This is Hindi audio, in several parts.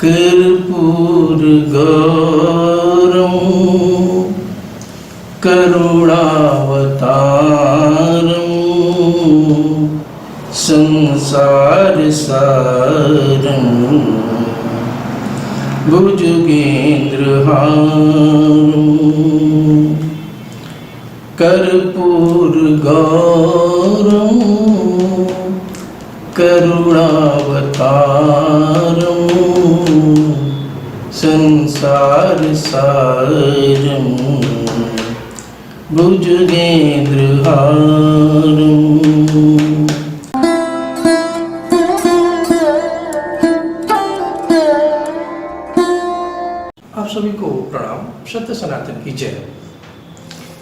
कर्पूर गौरम करुणावतारम संसार सारम भुजगेन्द्रहारम कर्पूर गौरम करुणावतारम संसार सारम भुजगेन्द्रहारम। आप सभी को प्रणाम। सत्य सनातन की जय।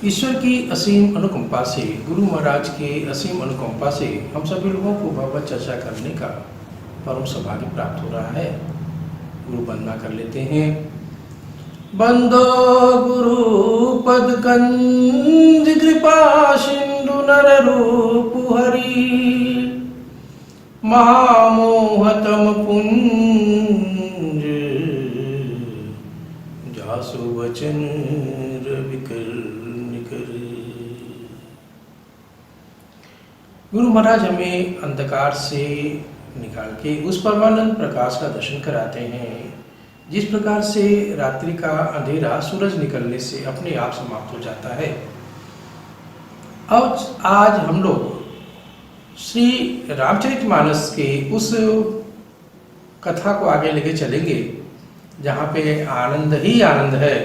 ईश्वर की असीम अनुकंपा से, गुरु महाराज के असीम अनुकंपा से हम सभी लोगों को भगवत चर्चा करने का परम सौभाग्य प्राप्त हो रहा है। गुरु वंदना कर लेते हैं। बंदो गुरु पद कंज कृपा सिंधु नर रूप हरि महामोहतम पुंज जासु वचन रविकर निकर। गुरु महाराज हमें अंधकार से निकाल के उस परमानंद प्रकाश का दर्शन कराते हैं, जिस प्रकार से रात्रि का अंधेरा सूरज निकलने से अपने आप समाप्त हो जाता है। अब आज हम लोग श्री रामचरितमानस के उस कथा को आगे लेके चलेंगे जहाँ पे आनंद ही आनंद है,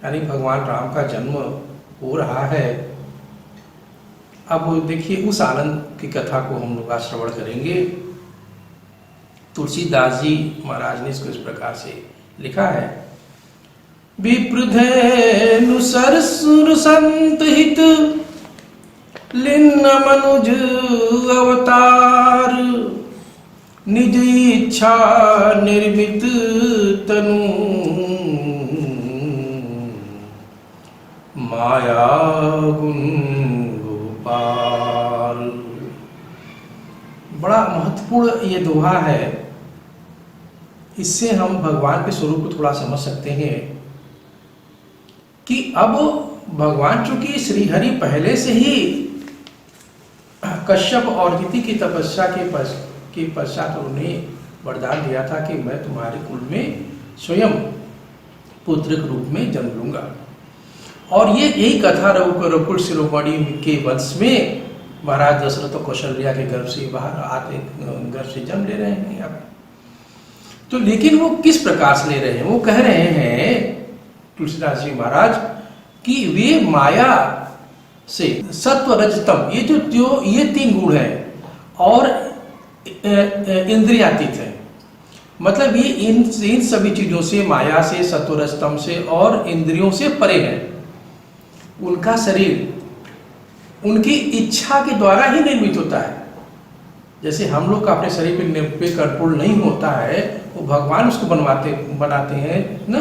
यानी भगवान राम का जन्म हो रहा है। अब देखिए उस आनंद की कथा को हम लोग आज श्रवण करेंगे। तुलसीदास जी महाराज ने इसको इस प्रकार से लिखा है। विप्रधेनु सरसुर संत हित लिन्न मनुज अवतार निज इच्छा निर्मित तनु माया गुण गोपाल। बड़ा महत्वपूर्ण ये दोहा है। इससे हम भगवान के स्वरूप को थोड़ा समझ सकते हैं कि अब भगवान चूंकि श्रीहरि पहले से ही कश्यप और दिति की तपस्या के पश्चात उन्हें वरदान दिया था कि मैं तुम्हारे कुल में स्वयं पुत्र के रूप में जन्म लूंगा। और ये यही कथा रघुकुल शिरोमणि के वंश में महाराज दशरथ तो कौशल्या के गर्भ से बाहर आते, गर्भ से जन्म ले रहे हैं अब। तो लेकिन वो किस प्रकार से ले रहे हैं? वो कह रहे हैं तुलसीदास जी महाराज कि वे माया से सत्व रजतम, ये जो ये तीन गुण हैं और इंद्रियातीत है, मतलब ये इन सभी चीजों से, माया से, सत्व रजतम से और इंद्रियों से परे है। उनका शरीर उनकी इच्छा के द्वारा ही निर्मित होता है। जैसे हम लोग का अपने शरीर पे कंट्रोल नहीं होता है, वो भगवान उसको बनाते हैं ना,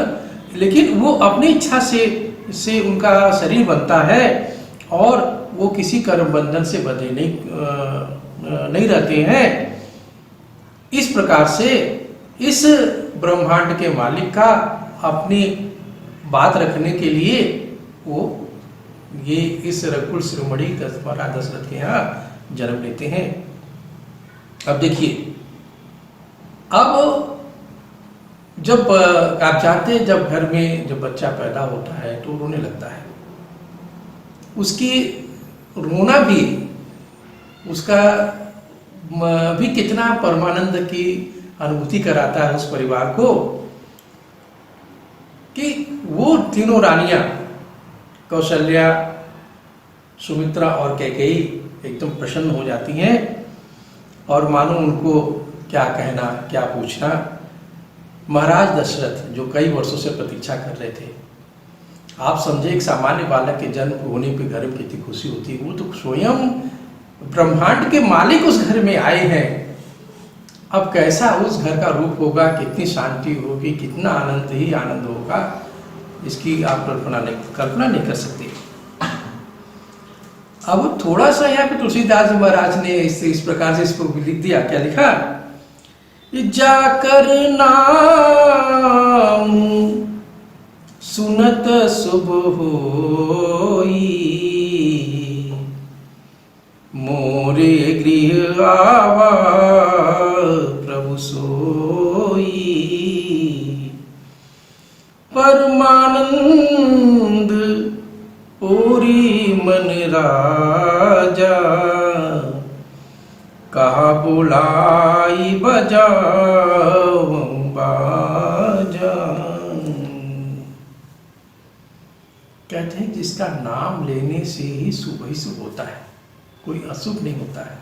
लेकिन वो अपनी इच्छा से उनका शरीर बनता है और वो किसी कर्म बंधन से बंधे नहीं रहते हैं। इस प्रकार से इस ब्रह्मांड के मालिक का अपनी बात रखने के लिए वो ये इस रघुकुल शिरोमणि महाराज दशरथ के यहाँ जन्म लेते हैं। अब देखिए, अब जब आप जानते हैं जब घर में जब बच्चा पैदा होता है तो रोने लगता है। उसकी रोना भी उसका भी कितना परमानंद की अनुभूति कराता है उस परिवार को कि वो तीनों रानियां कौशल्या, सुमित्रा और कैकेयी एकदम प्रसन्न हो जाती हैं और मानो उनको क्या कहना क्या पूछना। महाराज दशरथ जो कई वर्षों से प्रतीक्षा कर रहे थे, आप समझे एक सामान्य बालक के जन्म होने पे घर में कितनी खुशी होती है। वो तो स्वयं ब्रह्मांड के मालिक उस घर में आए हैं। अब कैसा उस घर का रूप होगा, कितनी शांति होगी, कितना आनंद ही आनंद होगा, इसकी आप कल्पना नहीं कर सकते। अब थोड़ा सा यहाँ पे तुलसीदास जी महाराज ने इस प्रकार से इसको लिख दिया। क्या लिखा जाकर नाम सुनत शुभ होई, मोरे गृह आवा प्रभु सोई। परमानंद पूरी मन राजा, कहा बुलाई बजाऊं बाजा। कहते हैं जिसका नाम लेने से ही शुभ ही शुभ होता है, कोई अशुभ नहीं होता है।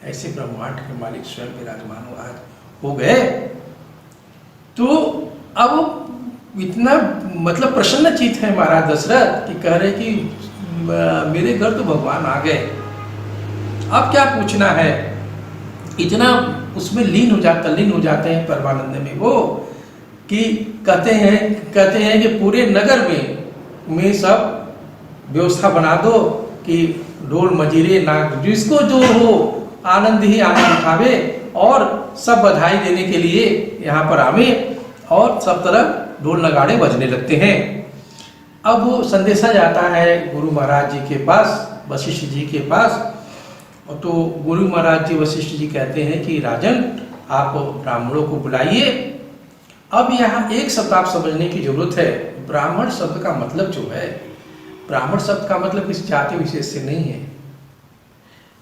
ऐसे ब्रह्मांड के मालिक स्वयं विराजमान आज हो गए। तो अब इतना मतलब प्रसन्नचित है महाराज दशरथ कि कह रहे कि मेरे घर तो भगवान आ गए, अब क्या पूछना है। इतना उसमें लीन हो जाते हैं परमानंद में वो कि कहते हैं कि पूरे नगर में सब व्यवस्था बना दो कि ढोल मजीरे नाग जिसको जो हो आनंद ही आनंद उठावे, और सब बधाई देने के लिए यहाँ पर आवे और सब तरफ ढोल नगाड़े बजने लगते हैं। अब वो संदेशा जाता है गुरु महाराज जी के पास, वशिष्ठ जी के पास। तो गुरु महाराज जी वशिष्ठ जी कहते हैं कि राजन आप ब्राह्मणों को बुलाइए। अब यहाँ एक शब्द आप समझने की जरूरत है। ब्राह्मण शब्द का मतलब जो है, ब्राह्मण शब्द का मतलब किसी जाति विशेष से नहीं है,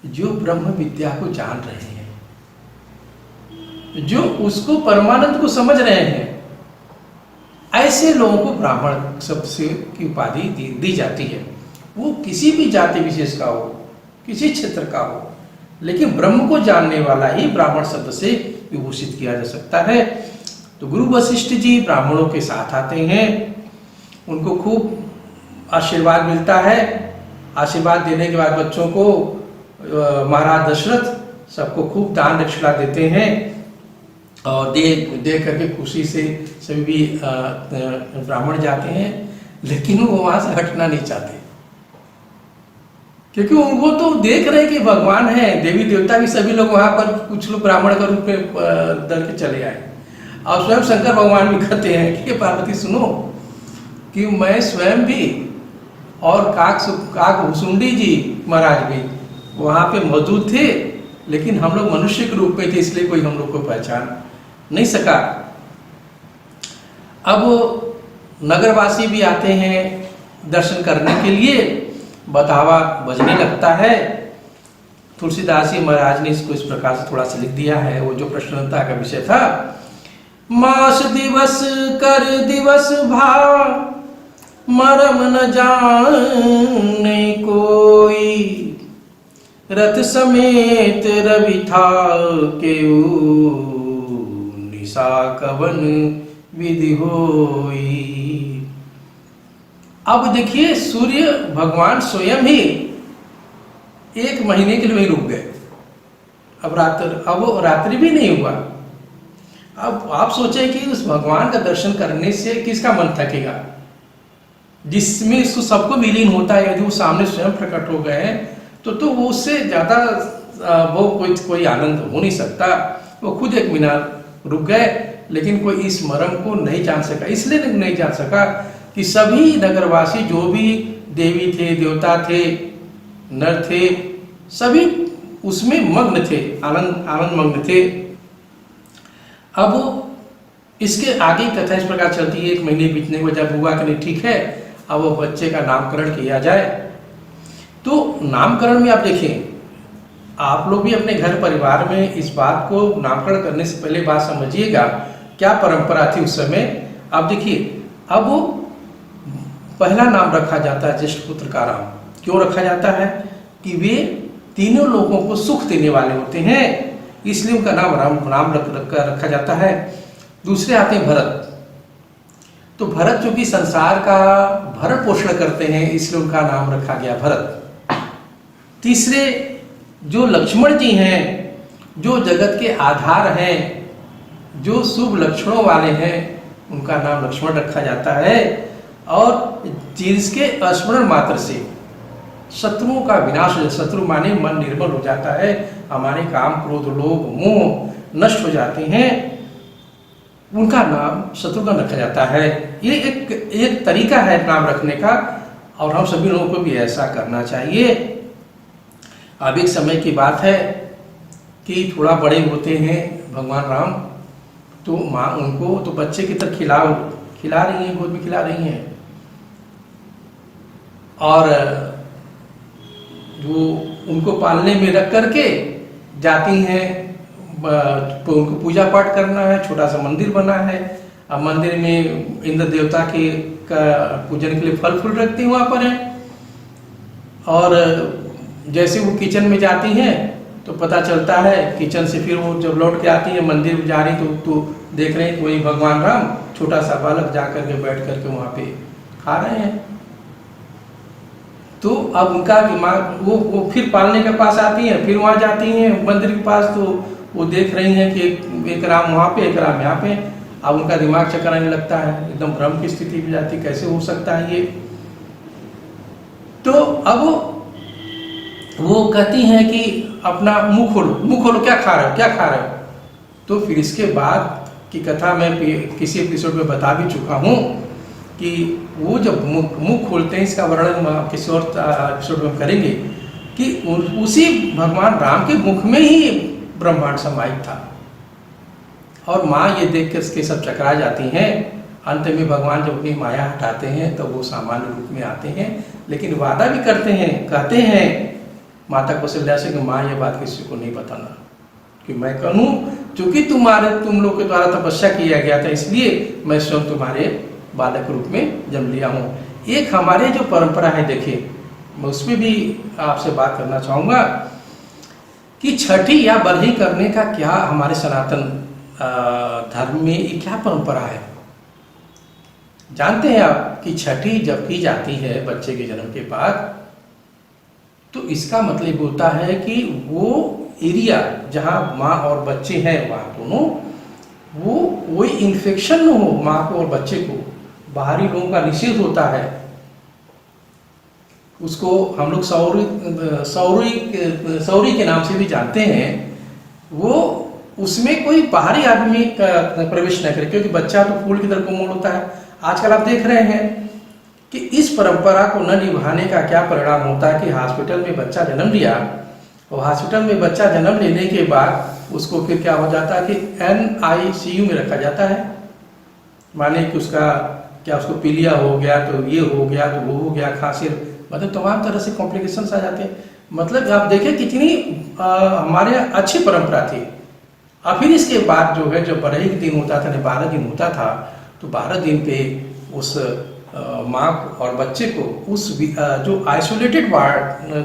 जो ब्रह्म विद्या को जान रहे हैं, जो उसको परमानंद को समझ रहे हैं, ऐसे लोगों को ब्राह्मण शब्द से की उपाधि दी जाती है। वो किसी भी जाति विशेष का हो, किसी क्षेत्र का हो, लेकिन ब्रह्म को जानने वाला ही ब्राह्मण शब्द से विभूषित किया जा सकता है। तो गुरु वशिष्ठ जी ब्राह्मणों के साथ आते हैं, उनको खूब आशीर्वाद मिलता है। आशीर्वाद देने के बाद बच्चों को महाराज दशरथ सबको खूब दान दक्षिणा देते हैं, और दे करके खुशी से सभी भी ब्राह्मण जाते हैं। लेकिन वो वहां से हटना नहीं चाहते, क्योंकि उनको तो देख रहे हैं कि भगवान है, देवी देवता भी सभी लोग वहां पर, कुछ लोग ब्राह्मण का रूप में दल के चले आए। और स्वयं शंकर भगवान भी कहते हैं कि पार्वती सुनो कि मैं स्वयं भी और काक भुसुंडी जी महाराज भी वहां पे मौजूद थे, लेकिन हम लोग मनुष्य के रूप में थे, इसलिए कोई हम लोग को पहचान नहीं सका। अब नगरवासी भी आते हैं दर्शन करने के लिए, बतावा बजने लगता है। तुलसीदास जी महाराज ने इसको इस प्रकार से थोड़ा सा लिख दिया है, वो जो प्रश्नता का विषय था। मास दिवस कर दिवस भाव, मरम न जाने कोई, रथ समेत रवि था केऊ, निशा कवन विधि होई। अब देखिए सूर्य भगवान स्वयं ही 1 महीने के लिए रुक गए। अब रात्रि भी नहीं हुआ। अब आप सोचे कि उस भगवान का दर्शन करने से किसका मन थकेगा, जिसमें सबको विलीन होता है। यदि वो सामने स्वयं प्रकट हो गए तो वो उससे ज्यादा वो कोई आनंद हो नहीं सकता। वो खुद 1 महीना रुक गए, लेकिन कोई इस मर्म को नहीं जान सका। इसलिए नहीं जान सका कि सभी नगरवासी जो भी देवी थे, देवता थे, नर थे, सभी उसमें मग्न थे, आनंद मग्न थे। अब इसके आगे कथा इस प्रकार चलती है। 1 महीने बीतने को जब हुआ कि नहीं ठीक है, अब वो बच्चे का नामकरण किया जाए। तो नामकरण में आप देखें, आप लोग भी अपने घर परिवार में इस बात को नामकरण करने से पहले बात समझिएगा क्या परंपरा थी उस समय। अब देखिए, अब वो पहला नाम रखा जाता है ज्येष्ठ पुत्र का राम। क्यों रखा जाता है कि वे तीनों लोगों को सुख देने वाले होते हैं, इसलिए उनका नाम राम रखा जाता है। दूसरे आते हैं भरत। तो भरत चूंकि संसार का भरण पोषण करते हैं, इसलिए उनका नाम रखा गया भरत। तीसरे जो लक्ष्मण जी हैं, जो जगत के आधार हैं, जो शुभ लक्षणों वाले हैं, उनका नाम लक्ष्मण रखा जाता है। और जिसके स्मरण मात्र से शत्रुओं का विनाश हो, शत्रु माने मन निर्मल हो जाता है, हमारे काम क्रोध लोभ मोह नष्ट हो जाते हैं, उनका नाम शत्रुघ्न रखा जाता है। ये एक तरीका है नाम रखने का, और हम सभी लोगों को भी ऐसा करना चाहिए। अब एक समय की बात है कि थोड़ा बड़े होते हैं भगवान राम, तो माँ उनको तो बच्चे की तरह खिला रही हैं, गोद में खिला रही हैं, और वो उनको पालने में रख करके जाती हैं। उनको पूजा पाठ करना है, छोटा सा मंदिर बना है। अब मंदिर में इंद्र देवता के पूजन के लिए फल फूल रखती हैं वहाँ पर हैं, और जैसे वो किचन में जाती हैं तो पता चलता है, किचन से फिर वो जब लौट के आती है मंदिर जा रही तो देख रहे हैं वही भगवान राम छोटा सा बालक जा करके बैठ करके वहाँ पे खा रहे हैं। तो अब उनका दिमाग वो फिर पालने के पास आती हैं, फिर वहाँ जाती हैं मंदिर के पास, तो वो देख रही हैं कि एक राम वहाँ पे, एक राम यहाँ पे। अब उनका दिमाग चकराने लगता है, एकदम भ्रम की स्थिति में जाती, कैसे हो सकता है ये। तो अब वो कहती हैं कि अपना मुंह खोलो, क्या खा रहे हो। तो फिर इसके बाद की कथा मैं किसी एपिसोड में बता भी चुका हूँ कि वो जब मुंह खोलते हैं, इसका वर्णन किसी और एपिसोड में करेंगे, कि उसी भगवान राम के मुख में ही ब्रह्मांड समाहित था। और माँ ये देख कर इसके सब चकरा जाती हैं। अंत में भगवान जब अपनी माया हटाते हैं तो वो सामान्य रूप में आते हैं, लेकिन वादा भी करते हैं, कहते हैं माता कौशल्या से कि माँ ये बात किसी को नहीं बताना कि मैं कहूँ, क्योंकि तुम लोग के द्वारा तपस्या किया गया था, इसलिए मैं स्वयं तुम्हारे बालक रूप में जन्म लिया हूँ। एक हमारे जो परंपरा है, देखिए मैं उसमें भी आपसे बात करना चाहूँगा कि छठी या बरही करने का क्या हमारे सनातन धर्म में ये क्या परंपरा है। जानते हैं आप कि छठी जब की जाती है बच्चे के जन्म के बाद, तो इसका मतलब होता है कि वो एरिया जहाँ माँ और बच्चे हैं वहाँ दोनों, वो कोई इन्फेक्शन न हो माँ को और बच्चे को। बाहरी लोगों का निषेध होता है, उसको हम लोग सौरी के नाम से भी जानते हैं। वो उसमें कोई बाहरी आदमी का प्रवेश न करे, क्योंकि बच्चा तो फूल की तरह कोमल होता है। आजकल आप देख रहे हैं कि इस परंपरा को न निभाने का क्या परिणाम होता है कि हॉस्पिटल में बच्चा जन्म लिया, और हॉस्पिटल में बच्चा जन्म लेने के बाद उसको फिर क्या हो जाता है कि NICU में रखा जाता है। माने कि उसको पीलिया हो गया, तो ये हो गया, तो वो हो गया, खांसी, मतलब तमाम तरह से कॉम्प्लिकेशंस आ जाते हैं। मतलब आप देखिए कितनी हमारे यहाँ अच्छी परंपरा थी। और फिर इसके बाद जो है, जब बरही दिन होता था, 12 दिन होता था, तो 12 दिन पे उस माँ और बच्चे को उस जो आइसोलेटेड वार्ड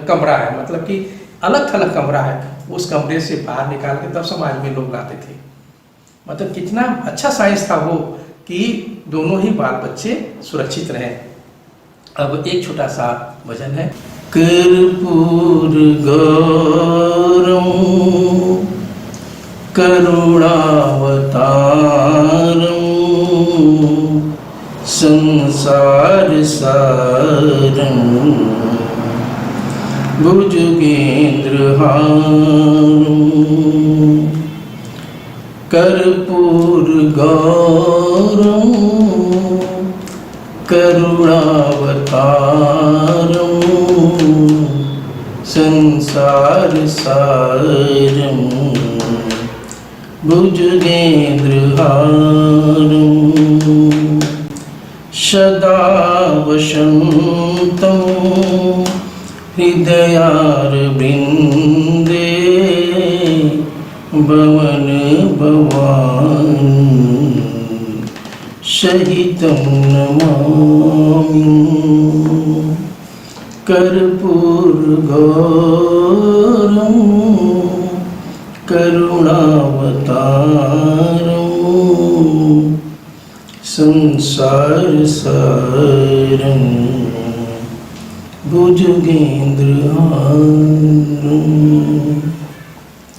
कमरा है, मतलब कि अलग थलग कमरा है, उस कमरे से बाहर निकाल के तब समाज में लोग लाते थे। मतलब कितना अच्छा साइंस था वो, कि दोनों ही बाल बच्चे सुरक्षित रहें। अब एक छोटा सा भजन है। कर्पूर गौरम करुणावतारम संसार सारम भुजगेंद्रहारम कर्पूर गौरम करुणावतारम संसार सारम भुजगेंद्रहारम सदा वसन्तं हृदयारविन्दे भवन भवानी सहितं नमामि कर्पूर गौरम करुणावतारम संसार सारम भुजगेंद्रहारम।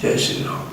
जय श्री राम।